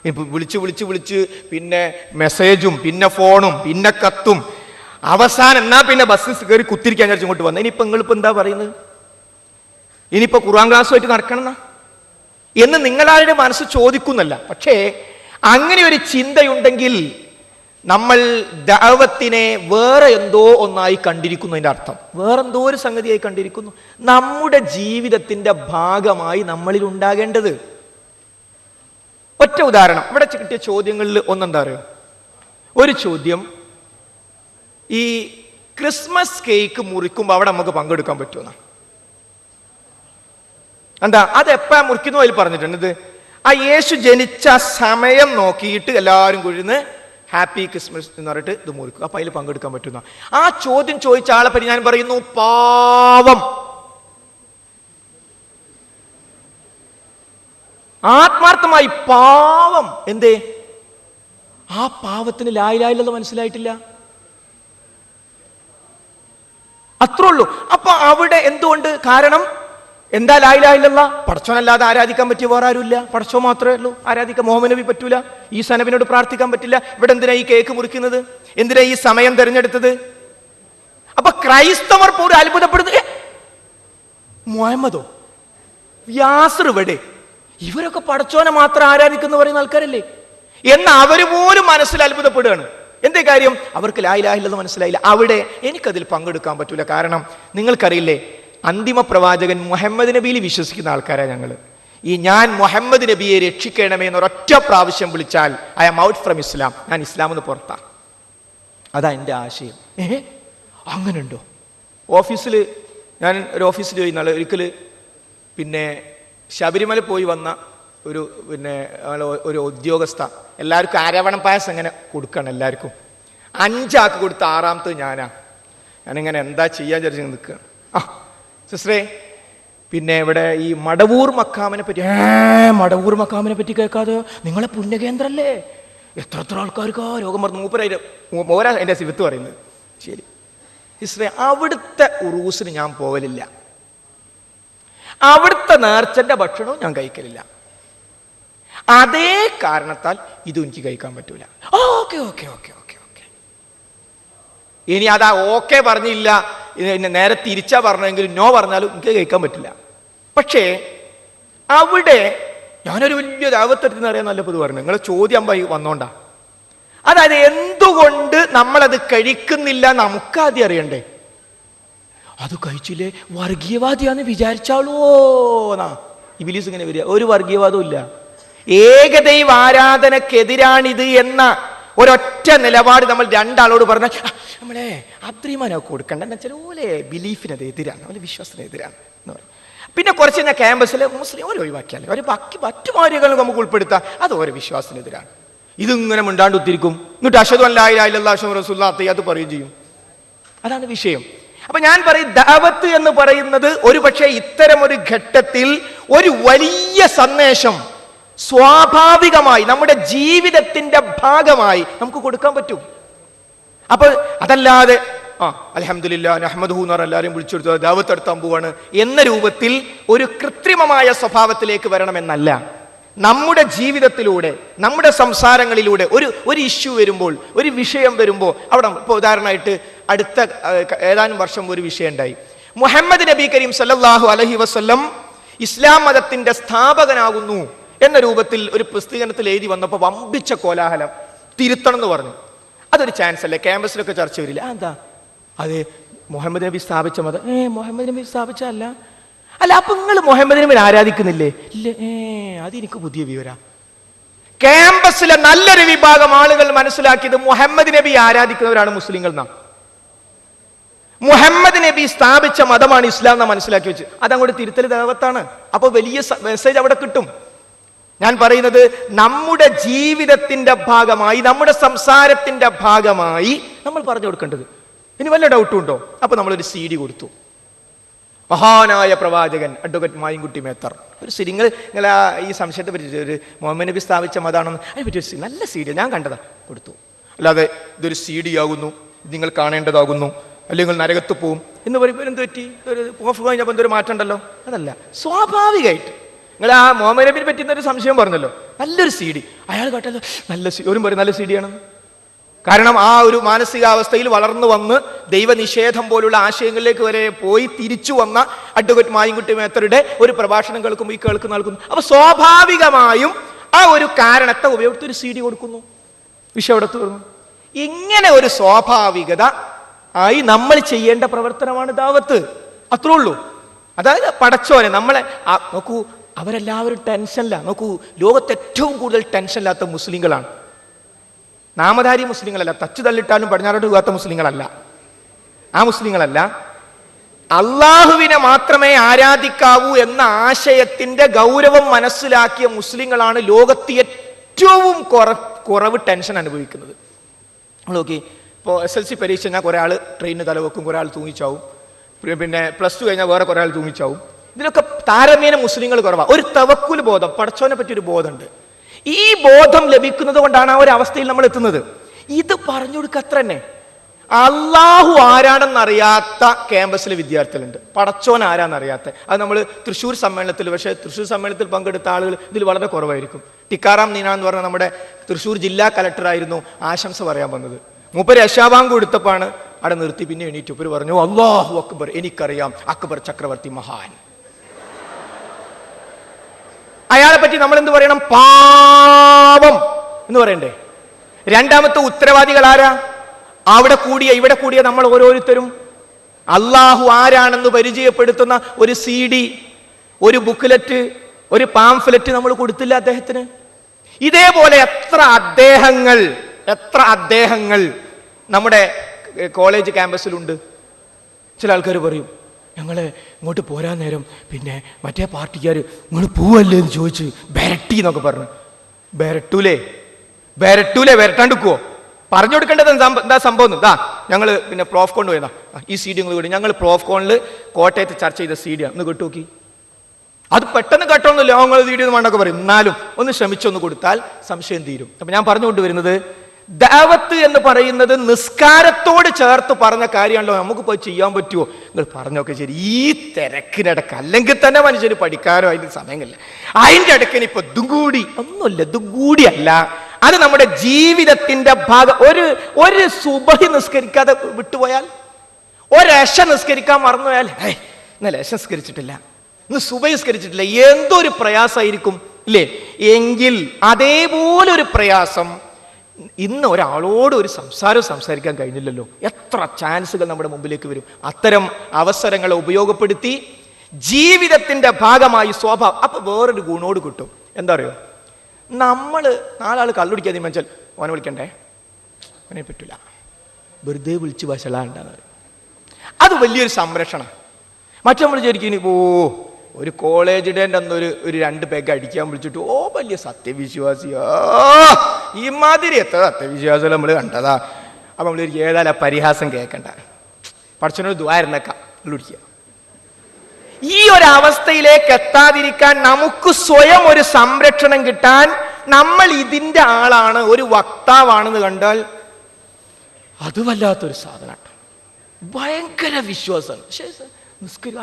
ഇപ്പം വിളിച്ച് പിന്നെ മെസ്സേജും പിന്നെ ഫോണും പിന്നെ കത്തും, അവസാനം എന്നാ പിന്നെ ബസ് കയറി കുത്തിരിക്കാൻ വിചാരിച്ചു ഇങ്ങോട്ട് വന്നു. ഇനിയിപ്പോൾ നിങ്ങളിപ്പോൾ എന്താ പറയുന്നത്? ഇനിയിപ്പോൾ ഖുർആൻ ക്ലാസ്സുമായിട്ട് നടക്കണം എന്ന് നിങ്ങളാരുടെ മനസ്സ് ചോദിക്കുന്നല്ല. പക്ഷേ അങ്ങനെ ഒരു ചിന്തയുണ്ടെങ്കിൽ നമ്മൾ ദഅവത്തിനെ വേറെ എന്തോ ഒന്നായി കണ്ടിരിക്കുന്നു. അതിൻ്റെ അർത്ഥം വേറെന്തോ ഒരു സംഗതിയായി കണ്ടിരിക്കുന്നു. നമ്മുടെ ജീവിതത്തിൻ്റെ ഭാഗമായി നമ്മളിൽ ഉണ്ടാകേണ്ടത്. ഒറ്റ ഉദാഹരണം, ഇവിടെ കിട്ടിയ ചോദ്യങ്ങളിൽ ഒന്നെന്താ അറിയോ? ഒരു ചോദ്യം, ഈ ക്രിസ്മസ് കേക്ക് മുറിക്കുമ്പോൾ അവിടെ നമുക്ക് പങ്കെടുക്കാൻ പറ്റുമെന്നാ. എന്താ അതെപ്പോഴാ മുറിക്കുന്നു അതിൽ പറഞ്ഞിട്ടുണ്ട്. ഇത് ആ യേശു ജനിച്ച സമയം നോക്കിയിട്ട് എല്ലാവരും കുഴിന്ന് ഹാപ്പി ക്രിസ്മസ് എന്ന് പറഞ്ഞിട്ട് ഇത് മുറിക്കും. അപ്പൊ അതിൽ പങ്കെടുക്കാൻ പറ്റുന്ന ആ ചോദ്യം ചോദിച്ച ആളെ പറ്റി ഞാൻ പറയുന്നു, പാവം, ആത്മാർത്ഥമായി പാവം. എന്തേ? ആ പാവത്തിന് ലാ ഇലാഹ ഇല്ലല്ലാഹ് മനസ്സിലായിട്ടില്ല, അത്രേ ഉള്ളൂ. അപ്പൊ അവിടെ എന്തുകൊണ്ട്? കാരണം എന്താ ലാ ഇലാഹ ഇല്ലല്ലാഹ്? പടച്ചോനല്ലാതെ ആരാധിക്കാൻ പറ്റിയ വേറെ ആരുമില്ല, പടച്ചോ മാത്രമേ ഉള്ളൂ ആരാധിക്കാൻ. മുഹമ്മദ് നബി പറ്റൂല, ഈസാ നബിനോട് പ്രാർത്ഥിക്കാൻ പറ്റില്ല. ഇവിടെ എന്തിനാ ഈ കേക്ക് മുറിക്കുന്നത്? എന്തിനാ ഈ സമയം തിരഞ്ഞെടുത്തത്? അപ്പൊ ക്രൈസ്തവർ പോലും അത്ഭുതപ്പെടുന്നത്, മുഹമ്മദോ വ്യാസർ ഇവിടെ, ഇവരൊക്കെ പടച്ചോനെ മാത്രം ആരാധിക്കുന്നു പറയുന്ന ആൾക്കാരല്ലേ എന്ന് അവര് പോലും മനസ്സിൽ അത്ഭുതപ്പെടുകയാണ്. എന്തേ കാര്യം? അവർക്ക് ലാ ഇലാഹ ഇല്ലല്ലാഹ് മനസ്സിലായില്ല. അവിടെ എനിക്കതിൽ പങ്കെടുക്കാൻ പറ്റൂല. കാരണം നിങ്ങൾക്കറിയില്ലേ, അന്തിമ പ്രവാചകൻ മുഹമ്മദ് നബിയിൽ വിശ്വസിക്കുന്ന ആൾക്കാരാണ് ഞങ്ങൾ. ഞാൻ മുഹമ്മദ് നബിയെ രക്ഷിക്കണമേ എന്നൊരൊറ്റ പ്രാവശ്യം വിളിച്ചാൽ ഐ ആം ഔട്ട് ഫ്രം ഇസ്ലാം, ഞാൻ ഇസ്ലാമെന്ന് പുറത്താ. അതാ എൻ്റെ ആശയം. അങ്ങനെയുണ്ടോ? ഓഫീസിൽ ഞാൻ ഒരു ഓഫീസിൽ പോയി നാളെ ഒരിക്കൽ പിന്നെ ശബരിമല പോയി വന്ന ഒരു ഉദ്യോഗസ്ഥ എല്ലാവർക്കും അരവണ പായസം ഇങ്ങനെ കൊടുക്കണം. എല്ലാവർക്കും 5 ആൾക്ക് കൊടുത്ത 6ാമത്തെ ഞാനിങ്ങനെ എന്താ ചെയ്യാൻ വിചാരിച്ചു നിൽക്കുകയാണ്. സിസ്റ്ററെ, പിന്നെ ഇവിടെ ഈ മടവൂർ മക്കാമിനെ പറ്റി കേൾക്കാതെ? നിങ്ങളെ പുണ്യകേന്ദ്രല്ലേ, എത്ര ആൾക്കാർക്കാ രോഗം പറഞ്ഞു. മൂപ്പര എൻ്റെ സിവത്ത് പറയുന്നത്. ശരി സിസ്റ്ററെ, അവിടുത്തെ ഉറൂസിന് ഞാൻ പോകലില്ല, അവിടുത്തെ നേർച്ചന്റെ ഭക്ഷണവും ഞാൻ കഴിക്കലില്ല. അതേ കാരണത്താൽ ഇതും എനിക്ക് കഴിക്കാൻ പറ്റൂല. Okay okay okay okay okay ഇനി അതാ ഓക്കെ പറഞ്ഞില്ല, നേരെ തിരിച്ചാ പറഞ്ഞെങ്കിലും നോ പറഞ്ഞാലും എനിക്ക് കഴിക്കാൻ പറ്റില്ല. പക്ഷേ അവിടെ ഞാനൊരു വലിയ ദഅവത്തെടുത്തെന്ന് അറിയാൻ നല്ല പൊതു പറഞ്ഞു. നിങ്ങളെ ചോദ്യം വന്നോണ്ടാ. അതായത് എന്തുകൊണ്ട് നമ്മളത് കഴിക്കുന്നില്ല നമുക്കാദ്യം അറിയണ്ടേ. അത് കഴിച്ചില്ലേ വർഗീയവാദിയാന്ന് വിചാരിച്ചാളോന്നാ ഇബ്ലീസ് ഇങ്ങനെ വരിക. ഒരു വർഗീയവാദവും ഇല്ല. ഏകദൈവ ആരാധനക്കെതിരാണിത് എന്ന ഒരൊറ്റ നിലപാട് നമ്മൾ രണ്ടാളോട് പറഞ്ഞാൽ നമ്മളെ അബ്ദുറഹ്മാനൊക്കെ കൊടുക്കണ്ട, വെച്ചാൽ ഓലെ ബിലീഫിനത് എതിരാണ്, ഓലെ വിശ്വാസത്തിനെതിരാണ് എന്ന് പറയും. പിന്നെ കുറച്ച് കഴിഞ്ഞാൽ ക്യാമ്പസിൽ മുസ്ലിം ഓരോ ഒഴിവാക്കിയാൽ ഒരു ബാക്കി മറ്റു കാര്യങ്ങളും നമുക്ക് ഉൾപ്പെടുത്താം, അത് ഓരോ വിശ്വാസത്തിനെതിരാണ്. ഇതിങ്ങനെ മിണ്ടാണ്ട് ഉത്തിരിക്കും, എന്നിട്ട് അശ്ഹദു അല്ലാ ഇലാഹ ഇല്ലല്ലാഹു അഷ്ഹദു റസൂലുള്ളാഹി അത് പറയുകയും ചെയ്യും. അതാണ് വിഷയം. അപ്പൊ ഞാൻ പറയും, ദഅവത്ത് എന്ന് പറയുന്നത് ഒരു പക്ഷേ ഇത്തരം ഒരു ഘട്ടത്തിൽ ഒരു വലിയ സന്ദേശം സ്വാഭാവികമായി നമ്മുടെ ജീവിതത്തിന്റെ ഭാഗമായി നമുക്ക് കൊടുക്കാൻ പറ്റും. അപ്പൊ അതല്ലാതെ അൽഹംദുലില്ലാഹ് നഹ്മദുഹു എന്ന് പറഞ്ഞ എല്ലാവരെയും വിളിച്ചെടുത്ത് ദഅവത്ത് നടത്താൻ പോവാണ് എന്ന രൂപത്തിൽ ഒരു കൃത്രിമമായ സ്വഭാവത്തിലേക്ക് വരണമെന്നല്ല. നമ്മുടെ ജീവിതത്തിലൂടെ നമ്മുടെ സംസാരങ്ങളിലൂടെ ഒരു ഇഷ്യൂ വരുമ്പോൾ, ഒരു വിഷയം വരുമ്പോൾ അവിടെ ഇപ്പോൾ ഉദാഹരണമായിട്ട് അടുത്ത ഏതാനും വർഷം ഒരു വിഷയം ഉണ്ടായി. മുഹമ്മദ് നബി കരീം സല്ലല്ലാഹു അലൈഹി വസല്ലം ഇസ്ലാം മതത്തിന്റെ സ്ഥാപകനാകുന്നു എന്ന രൂപത്തിൽ ഒരു പ്രസിദ്ധീകരണത്തിൽ എഴുതി വന്നപ്പോൾ വമ്പിച്ച കോലാഹലം. തിരുത്തണം എന്ന് പറഞ്ഞു. അതൊരു ചാൻസ് അല്ലേ, ക്യാമ്പസിലൊക്കെ ചർച്ച വരില്ല. എന്താ അത് മുഹമ്മദ് നബി സ്ഥാപിച്ച മതം? മുഹമ്മദ് നബി സ്ഥാപിച്ചല്ല. അല്ല, അപ്പൊ നിങ്ങൾ മുഹമ്മദ് നബിനെ ആരാധിക്കുന്നില്ലേ? ഇല്ല. അതെനിക്ക് പുതിയ വിവരം. ക്യാമ്പസിലെ നല്ലൊരു വിഭാഗം ആളുകൾ മനസ്സിലാക്കിയത് മുഹമ്മദ് നബി ആരാധിക്കുന്നവരാണ് മുസ്ലിങ്ങൾ എന്നാ. മുഹമ്മദ് നബി സ്ഥാപിച്ച മതമാണ് ഇസ്ലാം എന്നാ മനസ്സിലാക്കി വെച്ച്. അതങ്ങോട്ട് തിരുത്തൽ ദഅവത്താണ്. അപ്പൊ വലിയ മെസ്സേജ് അവിടെ കിട്ടും. ഞാൻ പറയുന്നത് നമ്മുടെ ജീവിതത്തിന്റെ ഭാഗമായി, നമ്മുടെ സംസാരത്തിന്റെ ഭാഗമായി നമ്മൾ പറഞ്ഞു കൊടുക്കേണ്ടത്. ഇനി വല്ല ഡൗട്ടും ഉണ്ടോ? അപ്പൊ നമ്മളൊരു CD കൊടുത്തു. മഹാനായ പ്രവാചകൻ അഡ്വക്കേറ്റ് മായിൻകുട്ടി മേത്തർ ഒരു CD. നിങ്ങൾ ഈ സംശയത്തെ പറ്റി ഒരു മുഹമ്മദ് നബി സ്ഥാപിച്ച മതാണെന്ന് അതിനെ പറ്റി ഒരു നല്ല CD ഞാൻ കണ്ടതാ, കൊടുത്തു. അല്ലാതെ ഇതൊരു CD ആകുന്നു, നിങ്ങൾ കാണേണ്ടതാകുന്നു, അല്ലെങ്കിൽ നരകത്ത് പോവും എന്ന് പറയുമ്പോൾ എന്ത് പറ്റി? ഒരു ഓഫ് കഴിഞ്ഞപ്പോൾ എന്തൊരു മാറ്റം ഉണ്ടല്ലോ. അതല്ല, സ്വാഭാവികമായിട്ട് നിങ്ങൾ ആ മുഹമ്മദ് നബിനെ പറ്റുന്ന ഒരു സംശയം പറഞ്ഞല്ലോ, നല്ലൊരു CD. അയാൾ കേട്ടത് നല്ല ഒരു പറയും നല്ല CD ആണെന്ന്. കാരണം ആ ഒരു മാനസികാവസ്ഥയിൽ വളർന്നു വന്ന് ദൈവനിഷേധം പോലുള്ള ആശയങ്ങളിലേക്ക് വരെ പോയി തിരിച്ചു വന്ന അഡ്വക്കേറ്റ് മായിൻകുട്ടി മേത്തറുടെ ഒരു പ്രഭാഷണം കേൾക്കുമ്പോൾ ഈ കേൾക്കുന്ന ആൾക്കുന്നു. അപ്പൊ സ്വാഭാവികമായും ആ ഒരു കാരണത്തെ ഉപയോഗിച്ച് ഒരു CD കൊടുക്കുന്നു. വിഷയം അവിടെ തീർന്നു. ഇങ്ങനെ ഒരു സ്വാഭാവികത ആയി നമ്മൾ ചെയ്യേണ്ട പ്രവർത്തനമാണ് ദാവത്ത്. അത്രേ ഉള്ളൂ. അതായത് പടച്ചോനെ നമ്മളെ നോക്കൂ, അവരെല്ലാവരും ടെൻഷനില്ല. നോക്കൂ, ലോകത്ത് ഏറ്റവും കൂടുതൽ ടെൻഷനില്ലാത്ത മുസ്ലിങ്ങളാണ്. നാമധാരി മുസ്ലിങ്ങളല്ല, തച്ചു തള്ളിട്ടാലും പടിഞ്ഞാറോട്ട് പോകാത്ത മുസ്ലിങ്ങളല്ല. ആ മുസ്ലിങ്ങളല്ല, അള്ളാഹുവിനെ മാത്രമേ ആരാധിക്കാവൂ എന്ന ആശയത്തിന്റെ ഗൗരവം മനസ്സിലാക്കിയ മുസ്ലിങ്ങളാണ് ലോകത്ത് ഏറ്റവും കുറവ് ടെൻഷൻ അനുഭവിക്കുന്നത്. നോക്കി, ഇപ്പോൾ SLC പരീക്ഷ കഴിഞ്ഞാൽ കുറെ ആൾ ട്രെയിനിന് തലവെക്കും, കുറെ ആൾ തൂങ്ങിച്ചാവും. പിന്നെ +2 കഴിഞ്ഞാൽ വേറെ കുറെ ആൾ തൂങ്ങിച്ചാവും. ഇതിലൊക്കെ താരതമ്യേന മുസ്ലിങ്ങൾ കുറവാണ്. ഒരു തവക്കുൽ ബോധം, പടച്ചോനെ പറ്റി ഒരു ബോധമുണ്ട്. ഈ ബോധം ലഭിക്കുന്നത് കൊണ്ടാണ് ആ ഒരു അവസ്ഥയിൽ നമ്മൾ എത്തുന്നത്. ഇത് പറഞ്ഞു കൊടുക്കുക അത്ര തന്നെ. അള്ളാഹു ആരാണെന്നറിയാത്ത ക്യാമ്പസിലെ വിദ്യാർത്ഥികളുണ്ട്, പടച്ചോൻ ആരാന്നറിയാത്ത. അത് നമ്മൾ തൃശ്ശൂർ സമ്മേളനത്തിൽ, പക്ഷേ തൃശ്ശൂർ സമ്മേളനത്തിൽ പങ്കെടുത്ത ആളുകൾ ഇതിൽ വളരെ കുറവായിരിക്കും. ടിക്കാറാം നീന എന്ന് പറഞ്ഞ നമ്മുടെ തൃശ്ശൂർ ജില്ലാ കലക്ടറായിരുന്നു ആശംസ പറയാൻ വന്നത്. മൂപ്പര് അശാബാങ്ക് കൊടുത്തപ്പാണ് അവിടെ നിർത്തി. പിന്നെ എണീറ്റ് മൂപ്പര് പറഞ്ഞു, അല്ലാഹു അക്ബർ, എനിക്കറിയാം അക്ബർ ചക്രവർത്തി മഹാൻ. അയാളെ പറ്റി നമ്മൾ എന്ത് പറയണം? പാവം എന്ന് പറയണ്ടേ? രണ്ടാമത്തെ ഉത്തരവാദികൾ ആരാ? അവിടെ കൂടിയ ഇവിടെ കൂടിയ നമ്മൾ ഓരോരുത്തരും. അള്ളാഹു ആരാണെന്ന് പരിചയപ്പെടുത്തുന്ന ഒരു CD, ഒരു ബുക്ക്ലെറ്റ്, ഒരു പാംഫ്ലെറ്റ് നമ്മൾ കൊടുത്തില്ല അദ്ദേഹത്തിന്. ഇതേപോലെ എത്ര അദ്ദേഹങ്ങൾ നമ്മുടെ കോളേജ് ക്യാമ്പസിലുണ്ട്. ചില ആൾക്കാർ പറയും, ഞങ്ങളെ ഇങ്ങോട്ട് പോരാൻ നേരം പിന്നെ മറ്റേ പാർട്ടിക്കാർ നിങ്ങൾ പോവല്ലേ എന്ന് ചോദിച്ച് ബെരട്ടി എന്നൊക്കെ പറഞ്ഞു. ബെരട്ടൂലേ വരട്ടാണ്ടിക്കുവോ? പറഞ്ഞു കൊടുക്കേണ്ടത് എന്താ സംഭവം? ഞങ്ങൾ പിന്നെ പ്രോഫ് കോൺ പോയതാ, ഈ CD നിങ്ങൾ കൂടി ഞങ്ങൾ പ്രോഫ് കോണിൽ കോട്ടയത്ത് ചർച്ച ചെയ്ത CD ആണ്, ഒന്ന് കേട്ടു നോക്കി. അത് പെട്ടെന്ന് കേട്ടോന്നില്ല, നിങ്ങൾ CD ഒന്നും വേണ്ടൊക്കെ പറയും. എന്നാലും ഒന്ന് ശ്രമിച്ചൊന്ന് കൊടുത്താൽ സംശയം തീരും. അപ്പൊ ഞാൻ പറഞ്ഞുകൊണ്ടുവരുന്നത്, ദഅവത്ത് എന്ന് പറയുന്നത് നിസ്കാരത്തോട് ചേർത്ത് പറഞ്ഞ കാര്യമാണല്ലോ. നമുക്ക് പോയി ചെയ്യാൻ പറ്റുമോ? നിങ്ങൾ പറഞ്ഞൊക്കെ ശരി. ഈ തിരക്കിനിടക്ക് അല്ലെങ്കിൽ തന്നെ മനുഷ്യന് പഠിക്കാനോ അതിന് സമയമില്ല. അതിൻ്റെ ഇടയ്ക്കിന് ഇപ്പൊ ഇതും കൂടിയല്ല. അത് നമ്മുടെ ജീവിതത്തിന്റെ ഭാഗം. ഒരു സുബഹി നിസ്കരിക്കാതെ വിട്ടുപോയാൽ, ഒരശ നിസ്കരിക്കാൻ മറന്നുപോയാൽ, ഇന്നലെ അശ നിസ്കരിച്ചിട്ടില്ല, ഇന്ന് സുബഹി നിസ്കരിച്ചിട്ടില്ല, എന്തൊരു പ്രയാസമായിരിക്കും ഇല്ലേ? എങ്കിൽ അതേപോലെ ഒരു പ്രയാസം ഇന്ന് ഒരാളോട് ഒരു സംസാരിക്കാൻ കഴിഞ്ഞില്ലല്ലോ. എത്ര ചാൻസുകൾ നമ്മുടെ മുമ്പിലേക്ക് വരും. അത്തരം അവസരങ്ങളെ ഉപയോഗപ്പെടുത്തി ജീവിതത്തിന്റെ ഭാഗമായി സ്വഭാവം. അപ്പൊ വേറൊരു ഗുണോട് കിട്ടും. എന്താ അറിയോ? നമ്മൾ നാലാൾ കള്ളുടിക്കാൻ തീരുമാനിച്ചാൽ ഓനെ വിളിക്കണ്ടേ, അവനെ പറ്റില്ല, വെറുതെ വിളിച്ച് വശലാണ്ടാണ്. അത് വലിയൊരു സംരക്ഷണം. മറ്റു നമ്മൾ വിചാരിക്കും, ഒരു കോളേജ് ഡേൻ്റെ അന്നൊരു 2 പെഗ് അടിക്കാൻ വിളിച്ചിട്ട് വലിയ സത്യവിശ്വാസിയാ, ഈ മാതിരി എത്ര സത്യവിശ്വാസം നമ്മൾ കണ്ടതാ. അപ്പൊ നമ്മൾ ഏതായാലും പരിഹാസം കേൾക്കണ്ട, പഠിച്ചനോട് ദ്വാരനക്കാം വിളിക്കുക. ഈ ഒരു അവസ്ഥയിലേക്ക് എത്താതിരിക്കാൻ നമുക്ക് സ്വയം ഒരു സംരക്ഷണം കിട്ടാൻ, നമ്മൾ ഇതിന്റെ ആളാണ്, ഒരു വക്താവാണെന്ന് കണ്ടാൽ അത് വല്ലാത്തൊരു സാധനമാണ്. ഭയങ്കര വിശ്വാസമാണ്.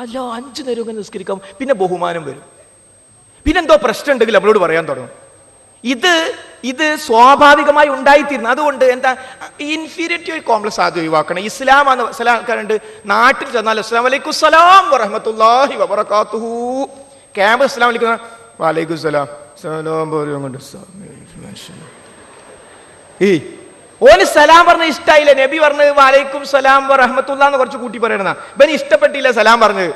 അല്ല 5 നേരം നിസ്കരിക്കാം, പിന്നെ ബഹുമാനം വരും. പിന്നെന്തോ പ്രശ്നം ഉണ്ടെങ്കിൽ നമ്മളോട് പറയാൻ തുടങ്ങും. ഇത് സ്വാഭാവികമായി ഉണ്ടായിത്തീരുന്നു. അതുകൊണ്ട് എന്താ, ഇൻഫീരിയറിറ്റി കോംപ്ലക്സ് ആദ്യം ഒഴിവാക്കണം. ഇസ്ലാം എന്ന ചില ആൾക്കാരുണ്ട്, നാട്ടിൽ ചെന്നാൽ അസ്സലാമു അലൈക്കും സലാം വറഹ്മത്തുള്ളാഹി വബറകാതുഹു, ക്യാമ്പ് അസ്സലാമു അലൈക്കും വഅലൈക്കും സലാം ഓന് സലാം പറഞ്ഞ ഇഷ്ടായില്ല. നബി പറഞ്ഞ് വഅലൈക്കും സലാം വറഹ്മത്തുള്ളാഹി എന്ന് കുറച്ച് കൂട്ടി പറയണ, ഇവന് ഇഷ്ടപ്പെട്ടില്ല സലാം പറഞ്ഞത്.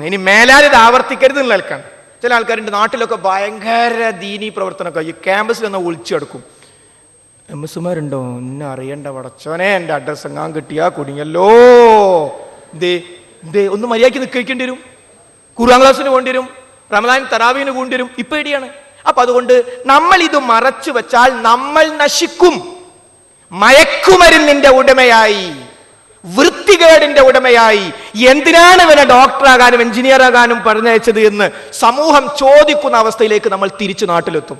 ഇനി മേലാൽ ഇത് ആവർത്തിക്കരുത് എന്നുള്ള ആൾക്കാണ്. ചില ആൾക്കാരുണ്ട് നാട്ടിലൊക്കെ ഭയങ്കര ദീനീ പ്രവർത്തനമൊക്കെ ഈ ക്യാമ്പസിൽ നിന്ന് ഒളിച്ചെടുക്കും. എംഎസ്മാരുണ്ടോ എന്നെ അറിയണ്ട പടച്ചോനെ, എൻ്റെ അഡ്രസ് എങ്ങാൻ കിട്ടിയാ കുടുങ്ങിയല്ലോ. ഒന്ന് മര്യാദയ്ക്ക് നിൽക്കേണ്ടി വരും, ഖുർആൻ ക്ലാസ്സിന് പോകേണ്ടി വരും, റമദാൻ തറാവീന് പോകേണ്ടി വരും. ഇപ്പൊ ഇടിയാണ്. അപ്പൊ അതുകൊണ്ട് നമ്മൾ ഇത് മറച്ചു വെച്ചാൽ നമ്മൾ നശിക്കും. മയക്കുമരുന്നിന്റെ ഉടമയായി, വൃത്തികേടിന്റെ ഉടമയായി, എന്തിനാണ് ഇവനെ ഡോക്ടറാകാനും എഞ്ചിനീയർ ആകാനും പറഞ്ഞയച്ചത് എന്ന് സമൂഹം ചോദിക്കുന്ന അവസ്ഥയിലേക്ക് നമ്മൾ തിരിച്ചു നാട്ടിലെത്തും,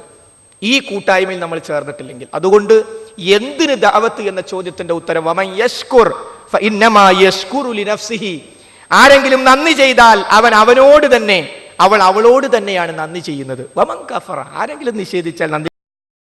ഈ കൂട്ടായ്മയിൽ നമ്മൾ ചേർന്നിട്ടില്ലെങ്കിൽ. അതുകൊണ്ട് എന്തിന് ദഅവത്ത് എന്ന ചോദ്യത്തിന്റെ ഉത്തരം വമൻ യശ്കുർ ഫഇന്നമാ യശ്കുറു ലിനഫ്സിഹി. ആരെങ്കിലും നന്ദി ചെയ്താൽ അവൻ അവനോട് തന്നെ അവൾ അവളോട് തന്നെയാണ് നന്ദി ചെയ്യുന്നത്. വമൻ കഫറ, ആരെങ്കിലും നിഷേധിച്ചാൽ നന്ദി